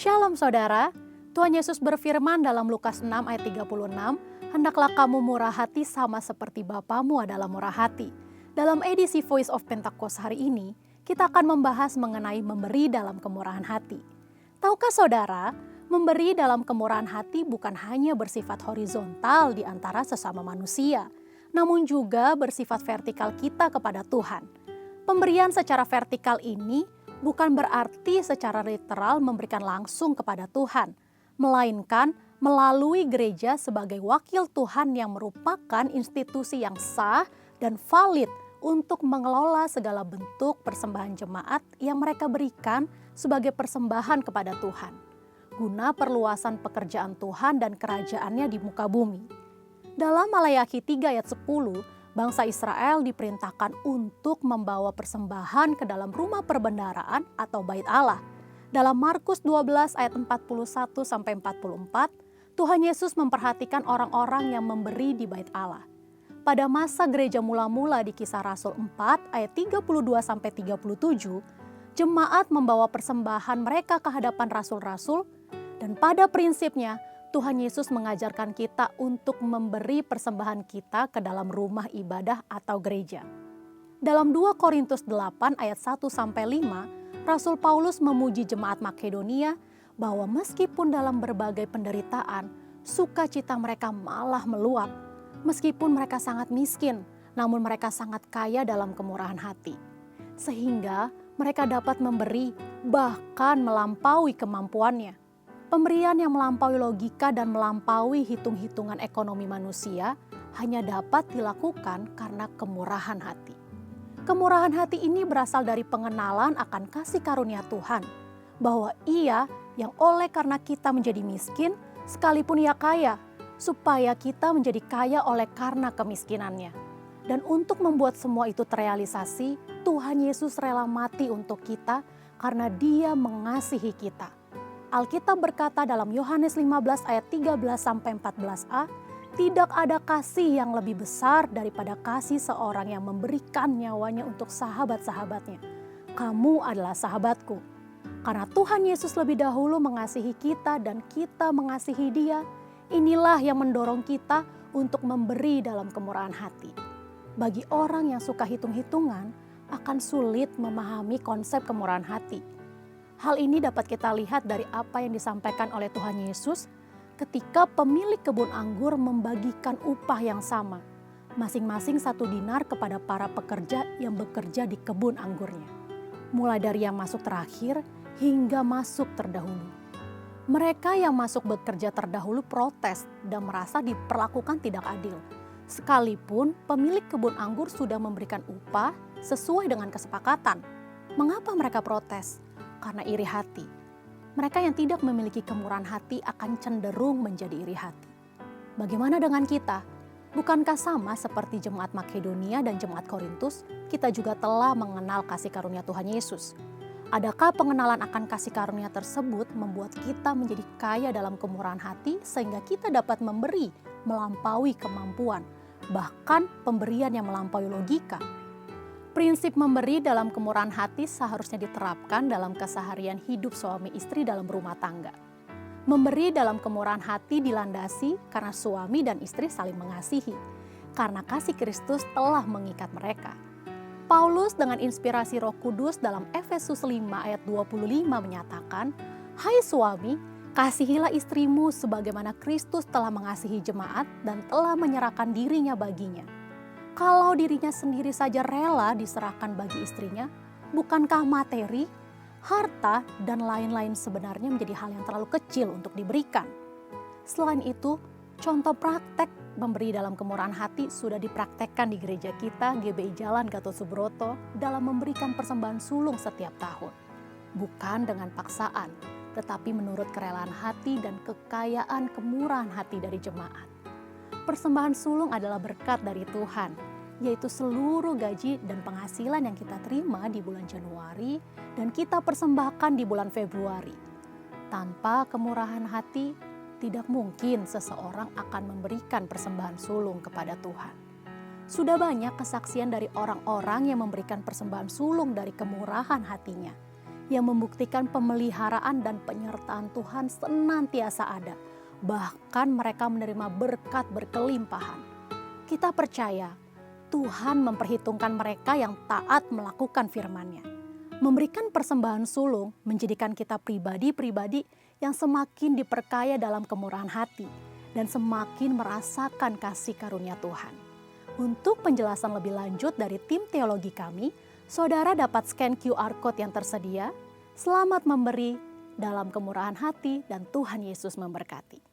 Shalom saudara, Tuhan Yesus berfirman dalam Lukas 6 ayat 36, "Hendaklah kamu murah hati sama seperti Bapamu adalah murah hati." Dalam edisi Voice of Pentecost hari ini, kita akan membahas mengenai memberi dalam kemurahan hati. Tahukah saudara, memberi dalam kemurahan hati bukan hanya bersifat horizontal di antara sesama manusia, namun juga bersifat vertikal kita kepada Tuhan. Pemberian secara vertikal ini bukan berarti secara literal memberikan langsung kepada Tuhan, melainkan melalui gereja sebagai wakil Tuhan yang merupakan institusi yang sah dan valid untuk mengelola segala bentuk persembahan jemaat yang mereka berikan sebagai persembahan kepada Tuhan, guna perluasan pekerjaan Tuhan dan kerajaannya di muka bumi. Dalam Malayaki 3 ayat 10, bangsa Israel diperintahkan untuk membawa persembahan ke dalam rumah perbendaharaan atau bait Allah. Dalam Markus 12 ayat 41-44, Tuhan Yesus memperhatikan orang-orang yang memberi di bait Allah. Pada masa gereja mula-mula di Kisah Rasul 4 ayat 32-37, jemaat membawa persembahan mereka ke hadapan rasul-rasul, dan pada prinsipnya Tuhan Yesus mengajarkan kita untuk memberi persembahan kita ke dalam rumah ibadah atau gereja. Dalam 2 Korintus 8 ayat 1-5, Rasul Paulus memuji jemaat Makedonia bahwa meskipun dalam berbagai penderitaan, sukacita mereka malah meluap. Meskipun mereka sangat miskin, namun mereka sangat kaya dalam kemurahan hati. Sehingga mereka dapat memberi bahkan melampaui kemampuannya. Pemberian yang melampaui logika dan melampaui hitung-hitungan ekonomi manusia hanya dapat dilakukan karena kemurahan hati. Kemurahan hati ini berasal dari pengenalan akan kasih karunia Tuhan, bahwa Ia yang oleh karena kita menjadi miskin, sekalipun Ia kaya, supaya kita menjadi kaya oleh karena kemiskinannya. Dan untuk membuat semua itu terrealisasi, Tuhan Yesus rela mati untuk kita karena Dia mengasihi kita. Alkitab berkata dalam Yohanes 15 ayat 13-14a, "Tidak ada kasih yang lebih besar daripada kasih seorang yang memberikan nyawanya untuk sahabat-sahabatnya. Kamu adalah sahabatku." Karena Tuhan Yesus lebih dahulu mengasihi kita dan kita mengasihi Dia, inilah yang mendorong kita untuk memberi dalam kemurahan hati. Bagi orang yang suka hitung-hitungan, akan sulit memahami konsep kemurahan hati. Hal ini dapat kita lihat dari apa yang disampaikan oleh Tuhan Yesus ketika pemilik kebun anggur membagikan upah yang sama, masing-masing 1 dinar kepada para pekerja yang bekerja di kebun anggurnya. Mulai dari yang masuk terakhir hingga masuk terdahulu. Mereka yang masuk bekerja terdahulu protes dan merasa diperlakukan tidak adil. Sekalipun pemilik kebun anggur sudah memberikan upah sesuai dengan kesepakatan. Mengapa mereka protes? Karena iri hati. Mereka yang tidak memiliki kemurahan hati akan cenderung menjadi iri hati. Bagaimana dengan kita? Bukankah sama seperti jemaat Makedonia dan jemaat Korintus, kita juga telah mengenal kasih karunia Tuhan Yesus? Adakah pengenalan akan kasih karunia tersebut membuat kita menjadi kaya dalam kemurahan hati sehingga kita dapat memberi melampaui kemampuan, bahkan pemberian yang melampaui logika? Prinsip memberi dalam kemurahan hati seharusnya diterapkan dalam keseharian hidup suami istri dalam rumah tangga. Memberi dalam kemurahan hati dilandasi karena suami dan istri saling mengasihi, karena kasih Kristus telah mengikat mereka. Paulus dengan inspirasi Roh Kudus dalam Efesus 5 ayat 25 menyatakan, "Hai suami, kasihilah istrimu sebagaimana Kristus telah mengasihi jemaat dan telah menyerahkan dirinya baginya." Kalau dirinya sendiri saja rela diserahkan bagi istrinya, bukankah materi, harta, dan lain-lain sebenarnya menjadi hal yang terlalu kecil untuk diberikan? Selain itu, contoh praktek memberi dalam kemurahan hati sudah dipraktekkan di gereja kita GBI Jalan Gatot Subroto dalam memberikan persembahan sulung setiap tahun. Bukan dengan paksaan, tetapi menurut kerelaan hati dan kekayaan kemurahan hati dari jemaat. Persembahan sulung adalah berkat dari Tuhan, yaitu seluruh gaji dan penghasilan yang kita terima di bulan Januari dan kita persembahkan di bulan Februari. Tanpa kemurahan hati, tidak mungkin seseorang akan memberikan persembahan sulung kepada Tuhan. Sudah banyak kesaksian dari orang-orang yang memberikan persembahan sulung dari kemurahan hatinya. yang membuktikan pemeliharaan dan penyertaan Tuhan senantiasa ada. Bahkan mereka menerima berkat berkelimpahan. Kita percaya Tuhan memperhitungkan mereka yang taat melakukan firman-Nya. Memberikan persembahan sulung menjadikan kita pribadi-pribadi yang semakin diperkaya dalam kemurahan hati dan semakin merasakan kasih karunia Tuhan. Untuk penjelasan lebih lanjut dari tim teologi kami, saudara dapat scan QR Code yang tersedia. Selamat memberi dalam kemurahan hati dan Tuhan Yesus memberkati.